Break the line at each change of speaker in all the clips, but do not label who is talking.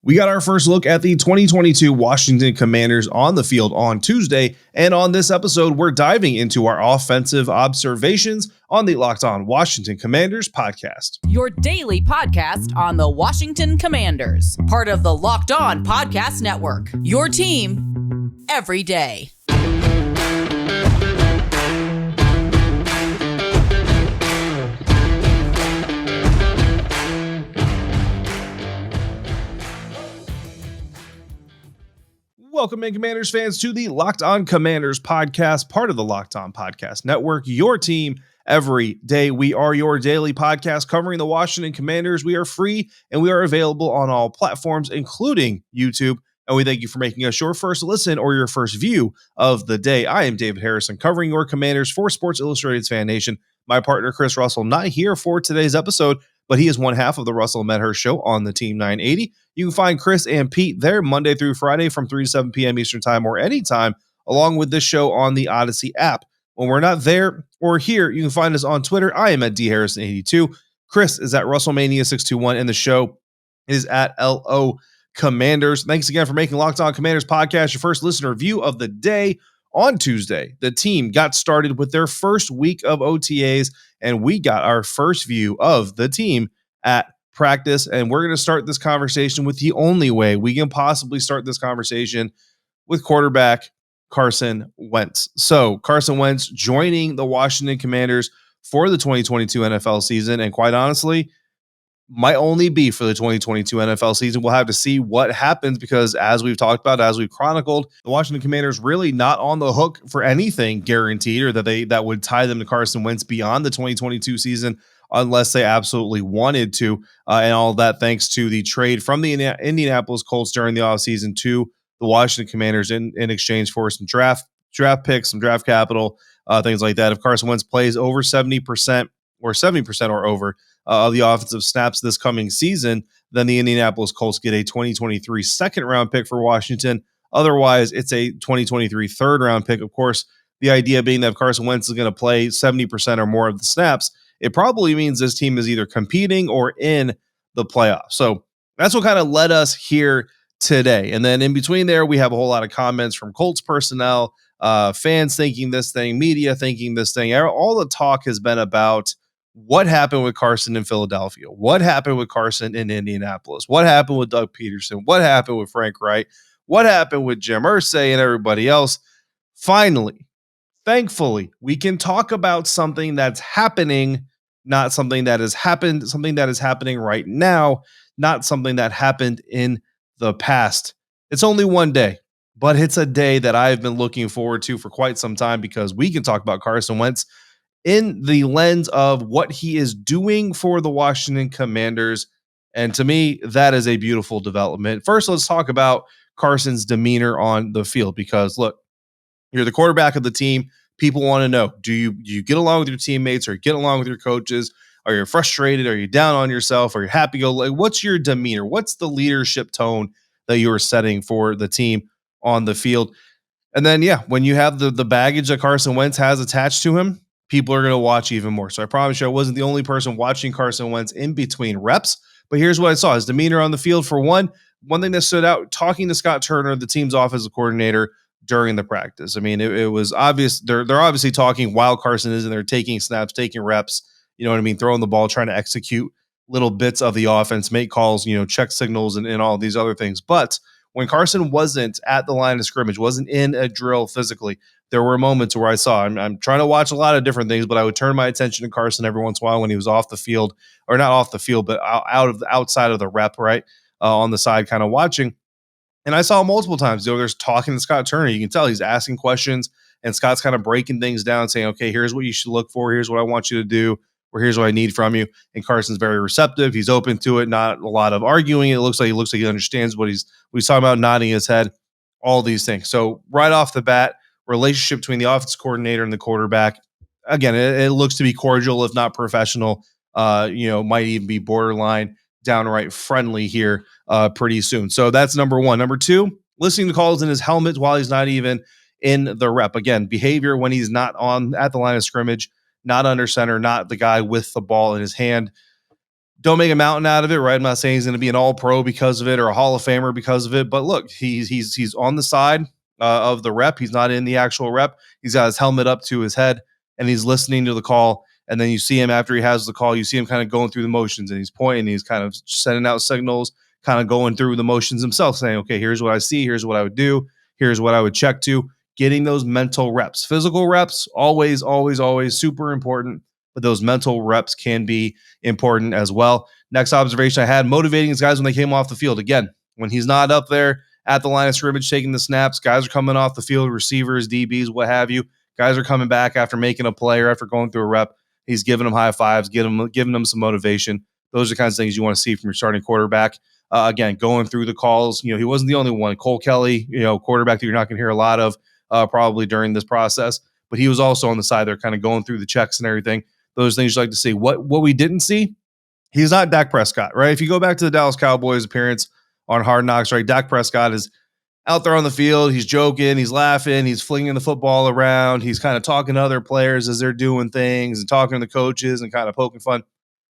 We got our first look at the 2022 Washington Commanders on the field on Tuesday, and on this episode, we're diving into our offensive observations on the Locked On Washington Commanders podcast.
Your daily podcast on the Washington Commanders, part of the Locked On Podcast Network. Your team every day.
Welcome in, Commanders fans, to the Locked On Commanders podcast, part of the Locked On Podcast Network, your team every day. We are your daily podcast covering the Washington Commanders. We are free and we are available on all platforms, including YouTube. And we thank you for making us your first listen or your first view of the day. I am David Harrison, covering your Commanders for Sports Illustrated's Fan Nation. My partner, Chris Russell, not here for today's episode, but he is one half of the Russell Medhurst Show on the Team 980. You can find Chris and Pete there Monday through Friday from 3 to 7 p.m. Eastern Time or anytime, along with this show on the Audacy app. When we're not there or here, you can find us on Twitter. I am at dharrison82. Chris is at WrestleMania621, and the show is at LO Commanders. Thanks again for making Locked On Commanders podcast your first listener view of the day. On Tuesday, the team got started with their first week of OTAs, and we got our first view of the team at practice. And we're going to start this conversation with the only way we can possibly start this conversation, with quarterback Carson Wentz. So Carson Wentz joining the Washington Commanders for the 2022 NFL season. And quite honestly, might only be for the 2022 NFL season. We'll have to see what happens because, as we've talked about, as we've chronicled, the Washington Commanders really not on the hook for anything guaranteed or that would tie them to Carson Wentz beyond the 2022 season unless they absolutely wanted to. And all that thanks to the trade from the Indianapolis Colts during the offseason to the Washington Commanders in exchange for some draft picks, some draft capital, things like that. If Carson Wentz plays over 70% or 70% or over of the offensive snaps this coming season, then the Indianapolis Colts get a 2023 second round pick for Washington. Otherwise, it's a 2023 third round pick. Of course, the idea being that if Carson Wentz is going to play 70% or more of the snaps, it probably means this team is either competing or in the playoffs. So that's what kind of led us here today. And then in between there, we have a whole lot of comments from Colts personnel, fans thinking this thing, media thinking this thing. All the talk has been about what happened with Carson in Philadelphia, what happened with Carson in Indianapolis, what happened with Doug Peterson, what happened with Frank Wright, what happened with Jim Irsay and everybody else. Finally, thankfully, we can talk about something that's happening, not something that has happened, something that is happening right now, not something that happened in the past. It's only one day, but it's a day that I've been looking forward to for quite some time because we can talk about Carson Wentz in the lens of what he is doing for the Washington Commanders. And to me, that is a beautiful development. First, let's talk about Carson's demeanor on the field, because look, you're the quarterback of the team. People want to know, do you get along with your teammates or get along with your coaches? Are you frustrated? Are you down on yourself? Are you happy? What's your demeanor? What's the leadership tone that you are setting for the team on the field? And then, when you have the baggage that Carson Wentz has attached to him, people are going to watch even more. So I promise you, I wasn't the only person watching Carson Wentz in between reps, but here's what I saw. His demeanor on the field, for one thing that stood out, talking to Scott Turner, the team's offensive coordinator, during the practice. I mean, it was obvious. They're obviously talking while Carson is in there, taking snaps, taking reps, you know what I mean? Throwing the ball, trying to execute little bits of the offense, make calls, check signals and all these other things. But when Carson wasn't at the line of scrimmage, wasn't in a drill physically, there were moments where I saw, I'm trying to watch a lot of different things, but I would turn my attention to Carson every once in a while when he was off the field, or not off the field, but outside of the rep, right? On the side, kind of watching. And I saw multiple times, there's talking to Scott Turner. You can tell he's asking questions, and Scott's kind of breaking things down, saying, okay, here's what you should look for. Here's what I want you to do, or here's what I need from you. And Carson's very receptive. He's open to it, not a lot of arguing. It looks like he understands what he's talking about, nodding his head, all these things. So right off the bat, relationship between the offense coordinator and the quarterback, again, it looks to be cordial, if not professional. Might even be borderline downright friendly here pretty soon. So that's number one. Number two, listening to calls in his helmet while he's not even in the rep. Again, behavior when he's not at the line of scrimmage, not under center, not the guy with the ball in his hand. Don't make a mountain out of it, right? I'm not saying he's going to be an all-pro because of it or a Hall of Famer because of it, but look, he's on the side of the rep. He's not in the actual rep. He's got his helmet up to his head, and he's listening to the call. And then you see him after he has the call. You see him kind of going through the motions, and he's pointing. He's kind of sending out signals, kind of going through the motions himself, saying, "Okay, here's what I see. Here's what I would do. Here's what I would check to." Getting those mental reps, physical reps, always, always, always super important. But those mental reps can be important as well. Next observation I had, motivating his guys when they came off the field. Again, when he's not up there at the line of scrimmage taking the snaps, guys are coming off the field, receivers, DBs, what have you. Guys are coming back after making a play or after going through a rep. He's giving them high fives, giving them some motivation. Those are the kinds of things you want to see from your starting quarterback. Again, going through the calls. He wasn't the only one. Cole Kelly, quarterback that you're not going to hear a lot of probably during this process, but he was also on the side there kind of going through the checks and everything. Those things you like to see. What we didn't see, he's not Dak Prescott, right? If you go back to the Dallas Cowboys appearance on Hard Knocks, right, Dak Prescott is out there on the field. He's joking, he's laughing, he's flinging the football around. He's kind of talking to other players as they're doing things and talking to the coaches and kind of poking fun.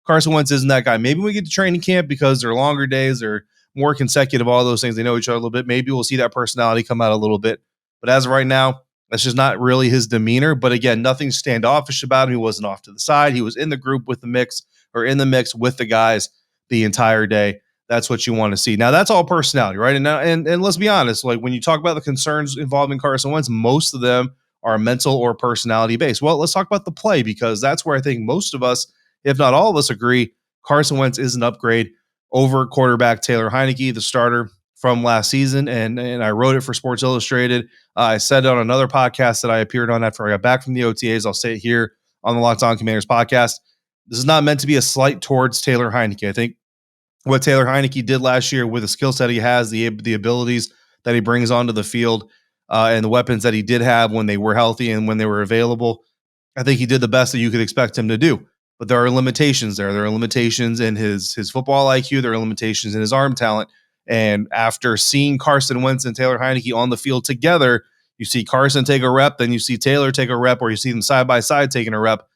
Carson Wentz isn't that guy. Maybe when we get to training camp because they're longer days or more consecutive, all those things, they know each other a little bit. Maybe we'll see that personality come out a little bit. But as of right now, that's just not really his demeanor. But again, nothing standoffish about him. He wasn't off to the side. He was in the group with the mix or in the mix with the guys the entire day. That's what you want to see. Now, that's all personality, right? And let's be honest, like when you talk about the concerns involving Carson Wentz, most of them are mental or personality based. Well, let's talk about the play because that's where I think most of us, if not all of us, agree Carson Wentz is an upgrade over quarterback Taylor Heineke, the starter from last season. And I wrote it for Sports Illustrated. I said it on another podcast that I appeared on after I got back from the OTAs. I'll say it here on the Locked On Commanders podcast. This is not meant to be a slight towards Taylor Heineke. I think what Taylor Heineke did last year with the skill set he has, the abilities that he brings onto the field, and the weapons that he did have when they were healthy and when they were available, I think he did the best that you could expect him to do. But there are limitations there. There are limitations in his football IQ. There are limitations in his arm talent. And after seeing Carson Wentz and Taylor Heineke on the field together, you see Carson take a rep, then you see Taylor take a rep, or you see them side by side taking a rep.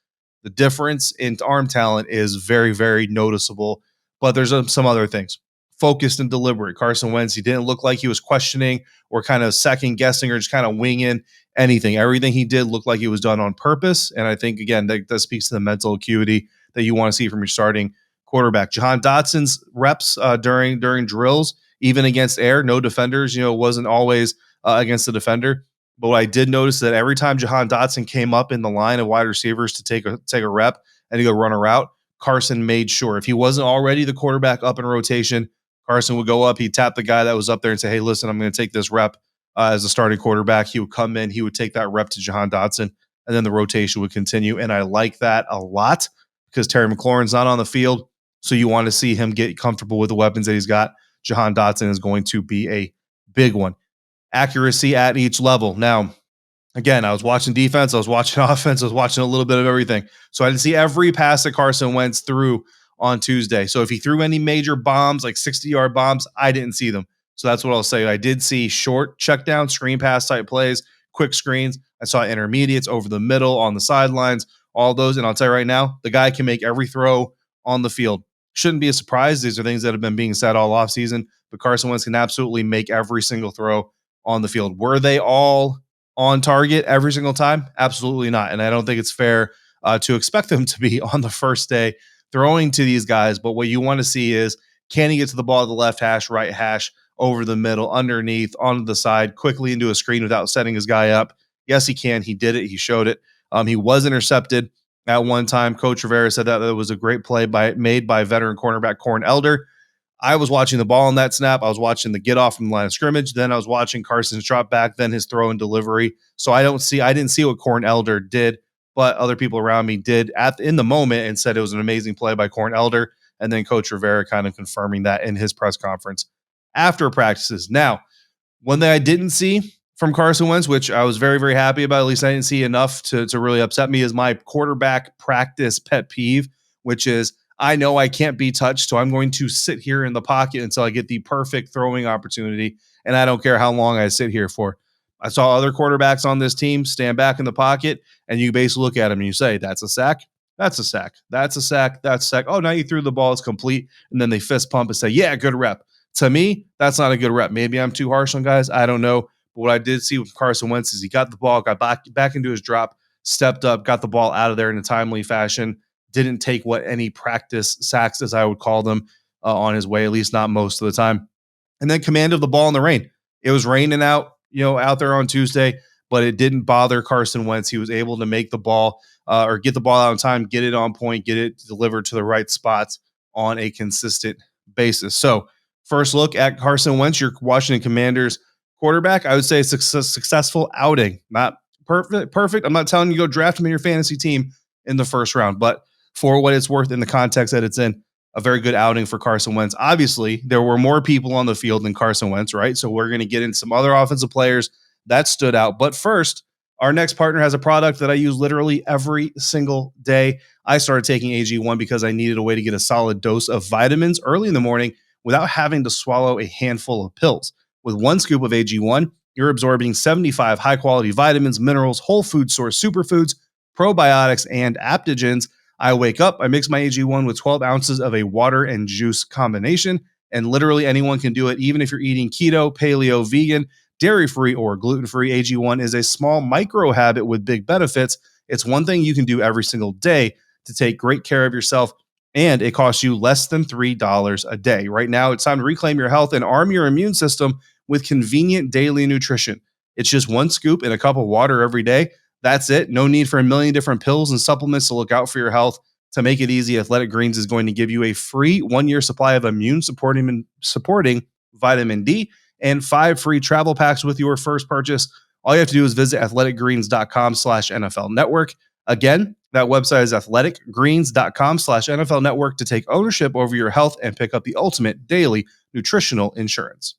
The difference in arm talent is very, very noticeable. But there's some other things. Focused and deliberate. Carson Wentz, he didn't look like he was questioning or kind of second guessing or just kind of winging anything. Everything he did looked like it was done on purpose. And I think, again, that speaks to the mental acuity that you want to see from your starting quarterback. Jahan Dotson's reps during drills, even against air, no defenders, wasn't always against the defender. But what I did notice that every time Jahan Dotson came up in the line of wide receivers to take a rep and to go run a route, Carson made sure if he wasn't already the quarterback up in rotation, Carson would go up. He'd tap the guy that was up there and say, "Hey, listen, I'm going to take this rep as a starting quarterback." He would come in. He would take that rep to Jahan Dotson, and then the rotation would continue. And I like that a lot because Terry McLaurin's not on the field, so you want to see him get comfortable with the weapons that he's got. Jahan Dotson is going to be a big one. Accuracy at each level. Now, again, I was watching defense, I was watching offense, I was watching a little bit of everything. So I didn't see every pass that Carson Wentz threw on Tuesday. So if he threw any major bombs, like 60-yard bombs, I didn't see them. So that's what I'll say. I did see short check down, screen pass type plays, quick screens. I saw intermediates over the middle, on the sidelines, all those. And I'll tell you right now, the guy can make every throw on the field. Shouldn't be a surprise. These are things that have been being said all offseason, but Carson Wentz can absolutely make every single throw on the field. Were they all on target every single time? Absolutely not. And I don't think it's fair to expect them to be on the first day throwing to these guys. But what you want to see is, can he get to the ball at the left hash, right hash, over the middle, underneath, onto the side, quickly into a screen without setting his guy up? Yes, he can. He did it. He showed it. He was intercepted at one time. Coach Rivera said that was a great play made by veteran cornerback Corn Elder. I was watching the ball on that snap. I was watching the get off from the line of scrimmage. Then I was watching Carson's drop back, then his throw and delivery. So I didn't see what Corn Elder did, but other people around me did in the moment and said it was an amazing play by Corn Elder. And then Coach Rivera kind of confirming that in his press conference after practices. Now, one thing I didn't see from Carson Wentz, which I was very, very happy about, at least I didn't see enough to really upset me, is my quarterback practice pet peeve, which is, I know I can't be touched, so I'm going to sit here in the pocket until I get the perfect throwing opportunity, and I don't care how long I sit here for. I saw other quarterbacks on this team stand back in the pocket, and you basically look at them and you say, that's a sack, That's a sack. That's a sack. That's a sack. Oh, now you threw the ball. It's complete. And then they fist pump and say, yeah, good rep. To me, that's not a good rep. Maybe I'm too harsh on guys. I don't know. But what I did see with Carson Wentz is he got the ball, got back into his drop, stepped up, got the ball out of there in a timely fashion, didn't take what any practice sacks, as I would call them, on his way, at least not most of the time. And then command of the ball in the rain. It was raining out, out there on Tuesday, but it didn't bother Carson Wentz. He was able to make the ball or get the ball out on time, get it on point, get it delivered to the right spots on a consistent basis. So first look at Carson Wentz, your Washington Commanders quarterback. I would say a successful outing. Not perfect. I'm not telling you go draft him in your fantasy team in the first round, but for what it's worth in the context that it's in, a very good outing for Carson Wentz. Obviously, there were more people on the field than Carson Wentz, right? So we're going to get into some other offensive players that stood out. But first, our next partner has a product that I use literally every single day. I started taking AG1 because I needed a way to get a solid dose of vitamins early in the morning without having to swallow a handful of pills. With one scoop of AG1, you're absorbing 75 high-quality vitamins, minerals, whole food source superfoods, probiotics, and adaptogens. I wake up, I mix my AG1 with 12 ounces of a water and juice combination, and literally anyone can do it, even if you're eating keto, paleo, vegan, dairy-free, or gluten-free. AG1 is a small micro habit with big benefits. It's one thing you can do every single day to take great care of yourself, and it costs you less than $3 a day. Right now, it's time to reclaim your health and arm your immune system with convenient daily nutrition. It's just one scoop in a cup of water every day. That's it. No need for a million different pills and supplements to look out for your health. To make it easy, Athletic Greens is going to give you a free 1-year supply of immune supporting vitamin D and 5 free travel packs with your first purchase. All you have to do is visit athleticgreens.com/NFL Network. Again, that website is athleticgreens.com/NFL Network to take ownership over your health and pick up the ultimate daily nutritional insurance.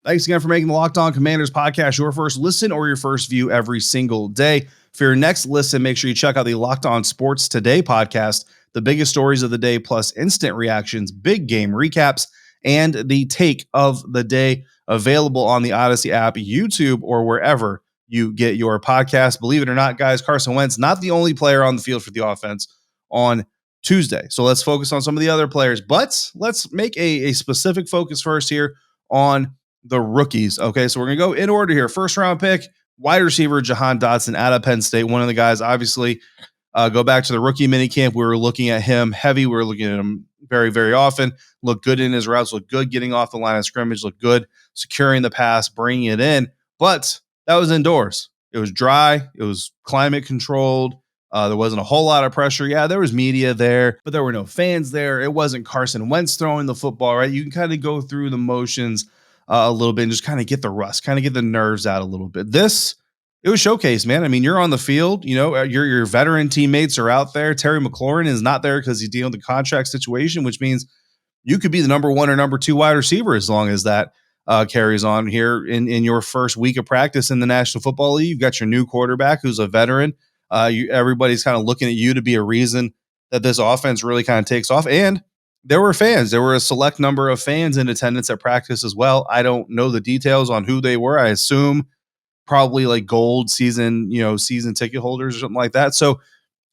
Thanks again for making the Locked On Commanders podcast your first listen or your first view every single day. For your next listen, make sure you check out the Locked On Sports Today podcast, the biggest stories of the day, plus instant reactions, big game recaps, and the take of the day, available on the Audacy app, YouTube, or wherever you get your podcast. Believe it or not, guys, Carson Wentz, not the only player on the field for the offense on Tuesday. So let's focus on some of the other players, but let's make a specific focus first here on the rookies. Okay, so we're going to go in order here. First round pick, wide receiver Jahan Dotson out of Penn State. One of the guys, obviously, go back to the rookie minicamp. We were looking at him heavy. We were looking at him very, very often. Looked good in his routes, looked good getting off the line of scrimmage, looked good securing the pass, bringing it in. But that was indoors. It was dry. It was climate controlled. There wasn't a whole lot of pressure. Yeah, there was media there, but there were no fans there. It wasn't Carson Wentz throwing the football, right? You can kind of go through the motions a little bit and just kind of get the rust, kind of get the nerves out a little bit. It was showcase, man. I mean, you're on the field, your veteran teammates are out there. Terry McLaurin is not there because he's dealing with the contract situation, which means you could be the number 1 or number 2 wide receiver as long as that carries on here in your first week of practice in the National Football League. You've got your new quarterback who's a veteran. Everybody's kind of looking at you to be a reason that this offense really kind of takes off. And there were fans. There were a select number of fans in attendance at practice as well. I don't know the details on who they were. I assume probably like gold season ticket holders or something like that. So a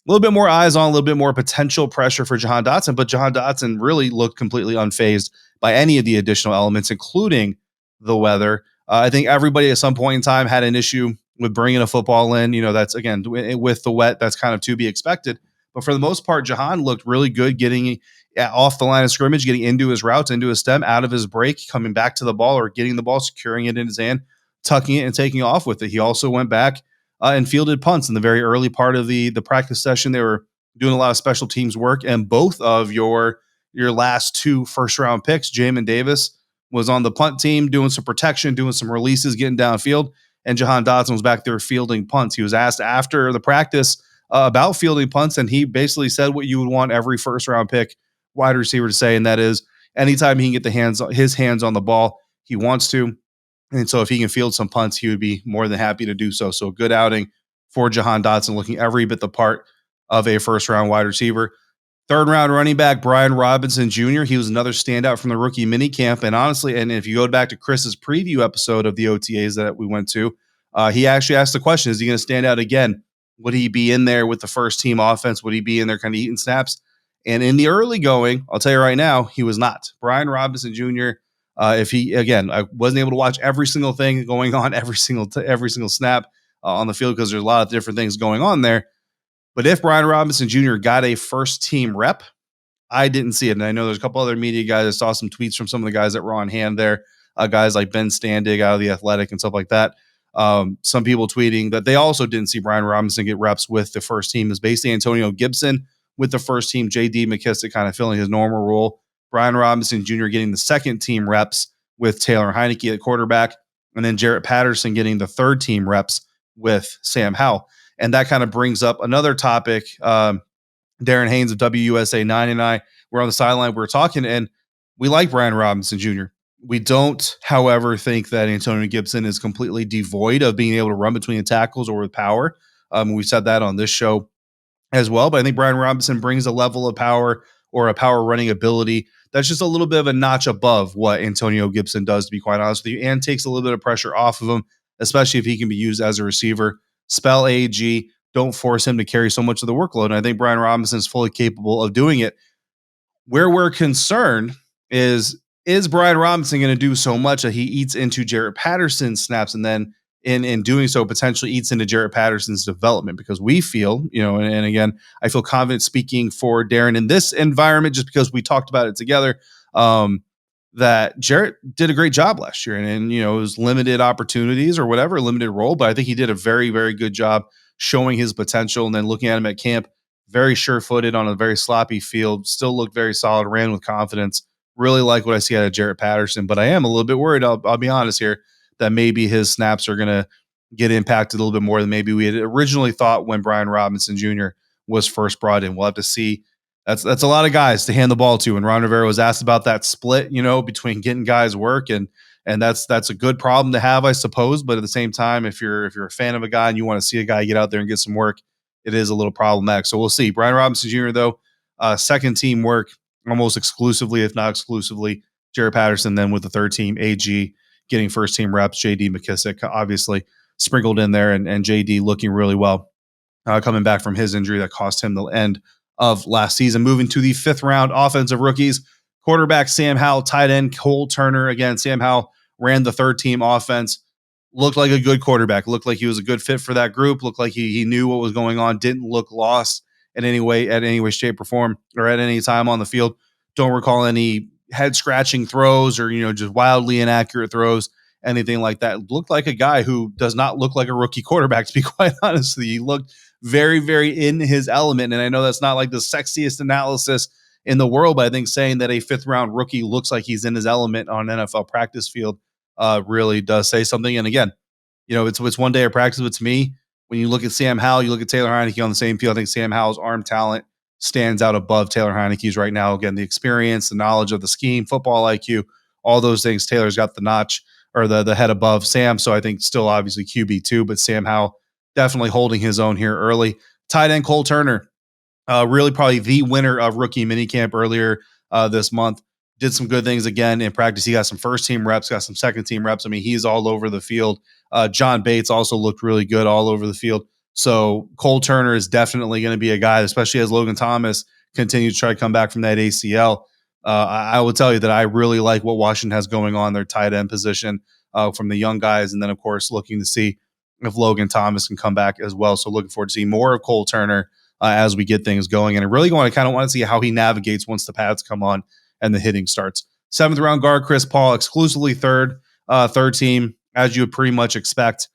little bit more eyes on, a little bit more potential pressure for Jahan Dotson, but Jahan Dotson really looked completely unfazed by any of the additional elements, including the weather. I think everybody at some point in time had an issue with bringing a football in. That's, again, with the wet, that's kind of to be expected. But for the most part, Jahan looked really good getting off the line of scrimmage, getting into his routes, into his stem, out of his break, coming back to the ball or getting the ball, securing it in his hand, tucking it and taking off with it. He also went back and fielded punts in the very early part of the practice session. They were doing a lot of special teams work, and both of your last 2 first-round picks, Jamin Davis was on the punt team doing some protection, doing some releases, getting downfield, and Jahan Dotson was back there fielding punts. He was asked after the practice about fielding punts, and he basically said what you would want every first-round pick wide receiver to say, and that is anytime he can get his hands on the ball, he wants to. And so if he can field some punts, he would be more than happy to do so. So a good outing for Jahan Dotson, looking every bit the part of a first-round wide receiver. Third-round running back Brian Robinson Jr., he was another standout from the rookie minicamp. And honestly, and if you go back to Chris's preview episode of the OTAs that we went to, he actually asked the question, is he going to stand out again Would he be in there with the first team offense? Would he be in there kind of eating snaps? And in the early going, I'll tell you right now, he was not. Brian Robinson Jr., if he, again, I wasn't able to watch every single thing going on every single snap on the field because there's a lot of different things going on there. But if Brian Robinson Jr. got a first team rep, I didn't see it. And I know there's a couple other media guys. I saw some tweets from some of the guys that were on hand there, guys like Ben Standig out of The Athletic and stuff like that. Some people tweeting that they also didn't see Brian Robinson get reps with the first team. Is basically Antonio Gibson with the first team, J.D. McKissic kind of filling his normal role, Brian Robinson Jr. getting the second team reps with Taylor Heineke at quarterback, and then Jarrett Patterson getting the third team reps with Sam Howell. And that kind of brings up another topic. Darren Haynes of WUSA 9 and I were on the sideline. We were talking, and we like Brian Robinson Jr. We don't, however, think that Antonio Gibson is completely devoid of being able to run between the tackles or with power. We said that on this show as well, but I think Brian Robinson brings a level of power or a power running ability that's just a little bit of a notch above what Antonio Gibson does, to be quite honest with you, and takes a little bit of pressure off of him, especially if he can be used as a receiver. Spell AG, don't force him to carry so much of the workload. And I think Brian Robinson is fully capable of doing it. Where we're concerned is Brian Robinson going to do so much that he eats into Jarrett Patterson's snaps and then in doing so potentially eats into Jarrett Patterson's development? Because we feel, and again, I feel confident speaking for Darren in this environment just because we talked about it together, that Jarrett did a great job last year and it was limited opportunities or whatever, limited role, but I think he did a very, very good job showing his potential. And then looking at him at camp, very sure-footed on a very sloppy field, still looked very solid, ran with confidence. Really like what I see out of Jarrett Patterson, but I am a little bit worried, I'll be honest here, that maybe his snaps are going to get impacted a little bit more than maybe we had originally thought when Brian Robinson Jr. was first brought in. We'll have to see. That's a lot of guys to hand the ball to. And Ron Rivera was asked about that split, between getting guys work, and that's a good problem to have, I suppose. But at the same time, if you're a fan of a guy and you want to see a guy get out there and get some work, it is a little problematic. So we'll see. Brian Robinson Jr., though, second team work almost exclusively, if not exclusively, Jarrett Patterson. Then with the third team, AG getting first team reps, J.D. McKissic obviously sprinkled in there, and J.D. looking really well, coming back from his injury that cost him the end of last season. Moving to the fifth round, offensive rookies, quarterback Sam Howell, tight end Cole Turner. Again, Sam Howell ran the third team offense, looked like a good quarterback, looked like he was a good fit for that group, looked like he knew what was going on, didn't look lost in any way, shape, or form, or at any time on the field. Don't recall any head scratching throws or, just wildly inaccurate throws, anything like that. Looked like a guy who does not look like a rookie quarterback, to be quite honest with you. He looked very, very in his element. And I know that's not like the sexiest analysis in the world, but I think saying that a fifth round rookie looks like he's in his element on an NFL practice field really does say something. And again, it's one day of practice, but to me, when you look at Sam Howell, you look at Taylor Heineke on the same field, I think Sam Howell's arm talent stands out above Taylor Heineke's right now. Again, the experience, the knowledge of the scheme, football IQ, all those things. Taylor's got the notch or the head above Sam. So I think still obviously QB2, but Sam Howell definitely holding his own here early. Tight end Cole Turner, really probably the winner of rookie minicamp earlier this month. Did some good things again in practice. He got some first team reps, got some second team reps. I mean, he's all over the field. John Bates also looked really good all over the field. So Cole Turner is definitely going to be a guy, especially as Logan Thomas continues to try to come back from that ACL. I will tell you that I really like what Washington has going on their tight end position from the young guys. And then, of course, looking to see if Logan Thomas can come back as well. So looking forward to seeing more of Cole Turner as we get things going. And I really want to see how he navigates once the pads come on and the hitting starts. Seventh round guard Chris Paul, exclusively third team, as you would pretty much expect.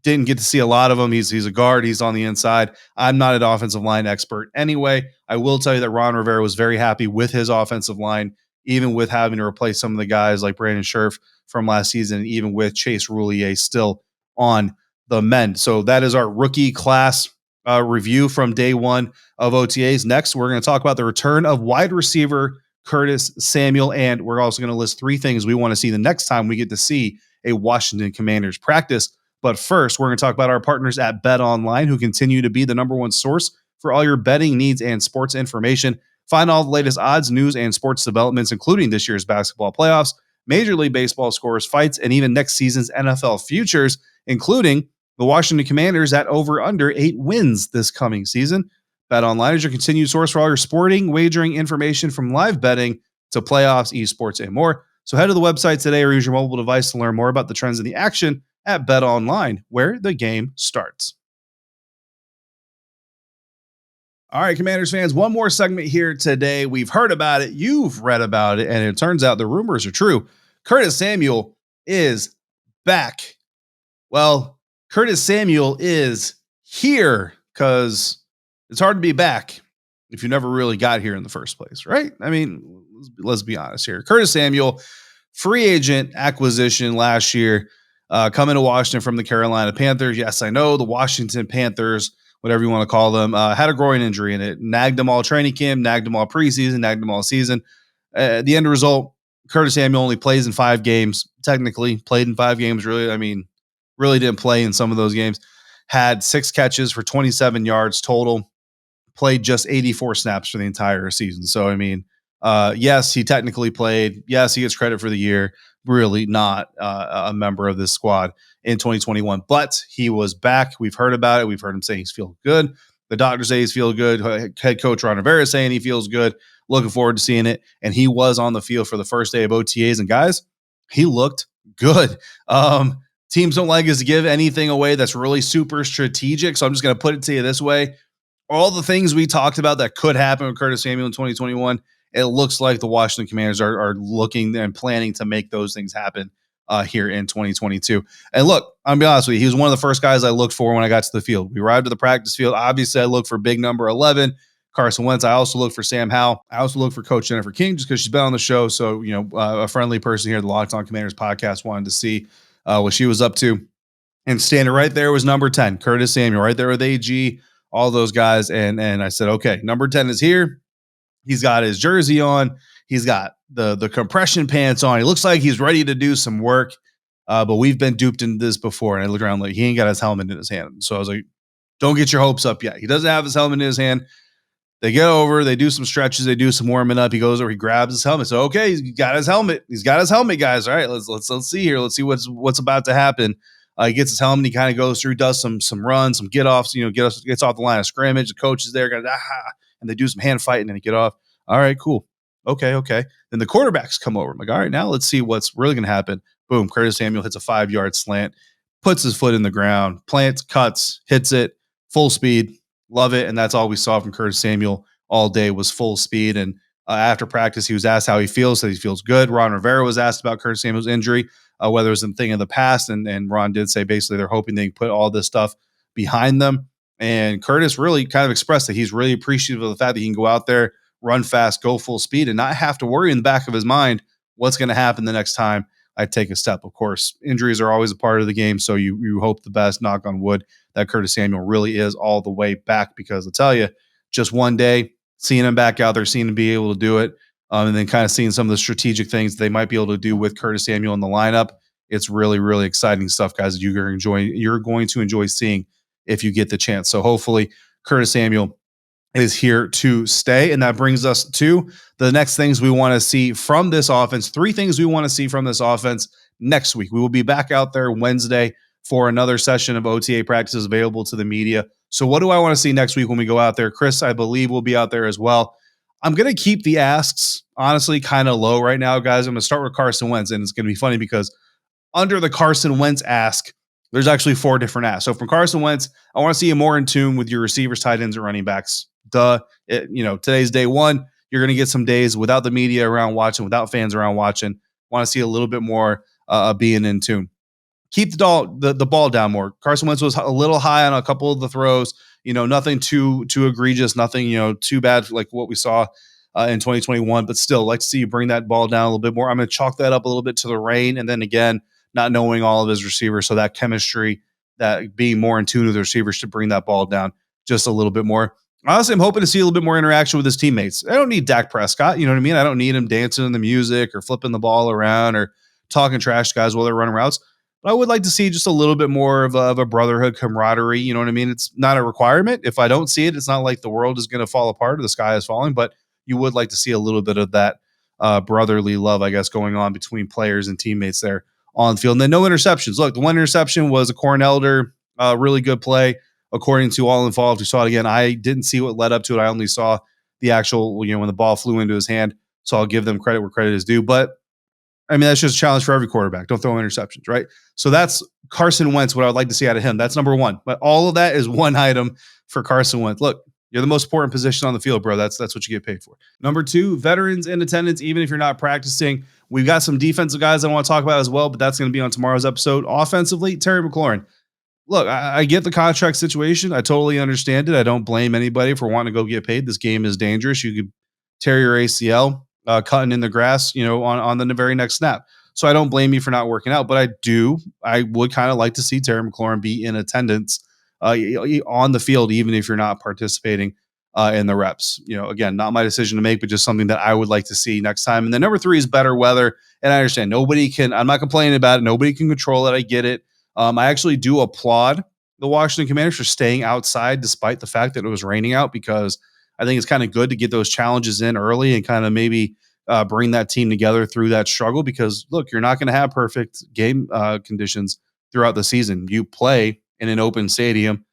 Didn't get to see a lot of him. He's a guard. He's on the inside. I'm not an offensive line expert anyway. I will tell you that Ron Rivera was very happy with his offensive line, even with having to replace some of the guys like Brandon Scherf from last season, and even with Chase Roulier still on the mend. So that is our rookie class review from day one of OTAs. Next, we're going to talk about the return of wide receiver Curtis Samuel, and we're also going to list three things we want to see the next time we get to see a Washington Commanders practice. But first, we're going to talk about our partners at BetOnline, who continue to be the number one source for all your betting needs and sports information. Find all the latest odds, news, and sports developments, including this year's basketball playoffs, Major League Baseball scores, fights, and even next season's NFL futures, including the Washington Commanders at over under 8 wins this coming season. BetOnline is your continued source for all your sporting wagering information from live betting to playoffs, esports, and more. So head to the website today or use your mobile device to learn more about the trends in the action at BetOnline, where the game starts. All right, Commanders fans, one more segment here today. We've heard about it. You've read about it. And it turns out the rumors are true. Curtis Samuel is back. Well, Curtis Samuel is here because it's hard to be back if you never really got here in the first place, right? I mean, let's be honest here. Curtis Samuel, free agent acquisition last year, coming to Washington from the Carolina Panthers. Yes, I know the Washington Panthers, whatever you want to call them, had a groin injury in it. Nagged them all training camp, nagged them all preseason, nagged them all season. The end result, Curtis Samuel only plays in 5 games, technically played in 5 games, really. I mean, really didn't play in some of those games. Had 6 catches for 27 yards total, played just 84 snaps for the entire season. So, I mean, yes, he technically played. Yes, he gets credit for the year. Really not a member of this squad in 2021, but he was back. We've heard about it. We've heard him saying he's feeling good. The doctors say he's feeling good. Head coach Ron Rivera saying he feels good. Looking forward to seeing it. And he was on the field for the first day of OTAs. And guys, he looked good. Teams don't like us to give anything away that's really super strategic. So I'm just going to put it to you this way. All the things we talked about that could happen with Curtis Samuel in 2021, it looks like the Washington Commanders are looking and planning to make those things happen here in 2022. And look, I'm going to be honest with you. He was one of the first guys I looked for when I got to the field. We arrived at the practice field. Obviously, I looked for big number 11, Carson Wentz. I also looked for Sam Howell. I also looked for Coach Jennifer King just because she's been on the show. So, a friendly person here at the Locked On Commanders podcast wanted to see what she was up to. And standing right there was number 10, Curtis Samuel, right there with AG, all those guys. And I said, okay, number 10 is here. He's got his jersey on. He's got the compression pants on. He looks like he's ready to do some work. But we've been duped into this before. And I looked around like he ain't got his helmet in his hand. So I was like, don't get your hopes up yet. He doesn't have his helmet in his hand. They get over, they do some stretches, they do some warming up. He goes over, he grabs his helmet. So okay, he's got his helmet. He's got his helmet, guys. All right, let's see here. Let's see what's about to happen. He gets his helmet. He kind of goes through, does some runs, some get offs. Gets off the line of scrimmage. The coach is there, and they do some hand fighting, and they get off. All right, cool. Okay. Then the quarterbacks come over. I'm like, all right, now let's see what's really going to happen. Boom, Curtis Samuel hits a 5-yard slant, puts his foot in the ground, plants, cuts, hits it, full speed. Love it. And that's all we saw from Curtis Samuel all day was full speed. And after practice, he was asked how he feels. Said he feels good. Ron Rivera was asked about Curtis Samuel's injury, whether it was a thing in the past. And Ron did say basically they're hoping they can put all this stuff behind them. And Curtis really kind of expressed that he's really appreciative of the fact that he can go out there, run fast, go full speed, and not have to worry in the back of his mind what's going to happen the next time I take a step. Of course, injuries are always a part of the game, so you hope the best, knock on wood, that Curtis Samuel really is all the way back, because I'll tell you, just one day, seeing him back out there, seeing him be able to do it, and then kind of seeing some of the strategic things they might be able to do with Curtis Samuel in the lineup, it's really, really exciting stuff, guys, that you're going to enjoy seeing if you get the chance. So hopefully Curtis Samuel is here to stay. And that brings us to the next things we want to see from this offense. 3 things we want to see from this offense next week. We will be back out there Wednesday for another session of OTA practices available to the media. So what do I want to see next week when we go out there? Chris, I believe, will be out there as well. I'm going to keep the asks, honestly, kind of low right now, guys. I'm going to start with Carson Wentz, and it's going to be funny because under the Carson Wentz ask, there's actually 4 different asks. So from Carson Wentz, I want to see you more in tune with your receivers, tight ends, and running backs. Today's day 1. You're going to get some days without the media around watching, without fans around watching. Want to see a little bit more being in tune. Keep the ball down more. Carson Wentz was a little high on a couple of the throws. Nothing too egregious, nothing too bad like what we saw in 2021. But still, like to see you bring that ball down a little bit more. I'm going to chalk that up a little bit to the rain, and then again, not knowing all of his receivers, so that chemistry, that being more in tune with the receivers to bring that ball down just a little bit more. Honestly, I'm hoping to see a little bit more interaction with his teammates. I don't need Dak Prescott. You know what I mean? I don't need him dancing in the music or flipping the ball around or talking trash to guys while they're running routes. But I would like to see just a little bit more of a brotherhood camaraderie. You know what I mean? It's not a requirement. If I don't see it, it's not like the world is going to fall apart or the sky is falling, but you would like to see a little bit of that brotherly love, I guess, going on between players and teammates there on the field. And then no interceptions. Look, the one interception was a Corn Elder Really good play, according to all involved who saw it again. I didn't see what led up to it. I only saw the actual, when the ball flew into his hand. So I'll give them credit where credit is due. But I mean, that's just a challenge for every quarterback. Don't throw interceptions, right? So that's Carson Wentz, what I would like to see out of him. That's number one. But all of that is one item for Carson Wentz. Look, you're the most important position on the field, bro. That's what you get paid for. Number two, veterans in attendance, even if you're not practicing. We've got some defensive guys I want to talk about as well, but that's going to be on tomorrow's episode. Offensively, Terry McLaurin. Look, I get the contract situation. I totally understand it. I don't blame anybody for wanting to go get paid. This game is dangerous. You could tear your ACL cutting in the grass, on the very next snap. So I don't blame you for not working out, but I would kind of like to see Terry McLaurin be in attendance on the field, even if you're not participating in the reps. Again, not my decision to make, but just something that I would like to see next time. And then number three is better weather. And I understand I'm not complaining about it. Nobody can control it. I get it. I actually do applaud the Washington Commanders for staying outside despite the fact that it was raining out, because I think it's kind of good to get those challenges in early and kind of maybe bring that team together through that struggle, because look, you're not going to have perfect game conditions throughout the season. You play in an open stadium.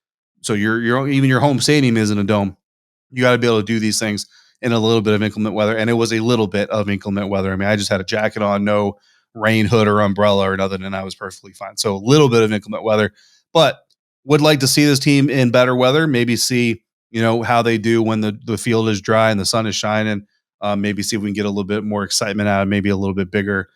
So even your home stadium isn't a dome. You got to be able to do these things in a little bit of inclement weather. And it was a little bit of inclement weather. I mean, I just had a jacket on, no rain hood or umbrella or nothing, and I was perfectly fine. So a little bit of inclement weather, but would like to see this team in better weather, maybe see, how they do when the field is dry and the sun is shining. Maybe see if we can get a little bit more excitement out of maybe a little bit bigger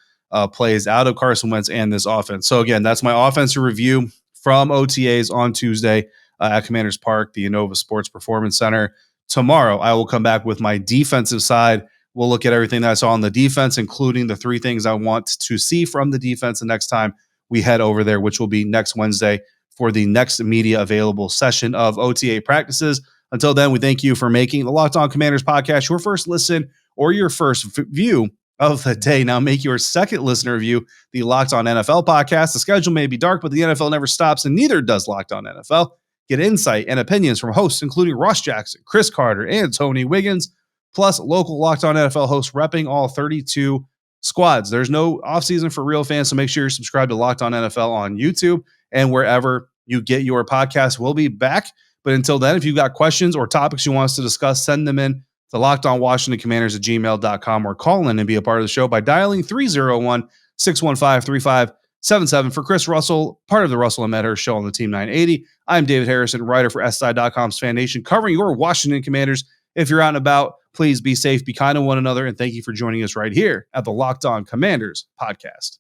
plays out of Carson Wentz and this offense. So again, that's my offensive review from OTAs on Tuesday at Commanders Park, the Innova Sports Performance Center. Tomorrow, I will come back with my defensive side. We'll look at everything that I saw on the defense, including the three things I want to see from the defense the next time we head over there, which will be next Wednesday for the next media available session of OTA practices. Until then, we thank you for making the Locked On Commanders podcast your first listen or your first view of the day. Now make your second listener view the Locked On NFL podcast. The schedule may be dark, but the NFL never stops, and neither does Locked On NFL. Get insight and opinions from hosts including Ross Jackson, Chris Carter, and Tony Wiggins, plus local Locked On NFL hosts repping all 32 squads. There's no offseason for real fans, so make sure you're subscribed to Locked On NFL on YouTube and wherever you get your podcast. We'll be back. But until then, if you've got questions or topics you want us to discuss, send them in to lockedonwashingtoncommanders@gmail.com or call in and be a part of the show by dialing 301-615-3577. For Chris Russell, part of the Russell and Medhurst show on the Team 980, I'm David Harrison, writer for SI.com's Fan Nation, covering your Washington Commanders. If you're out and about, please be safe, be kind to one another, and thank you for joining us right here at the Locked On Commanders podcast.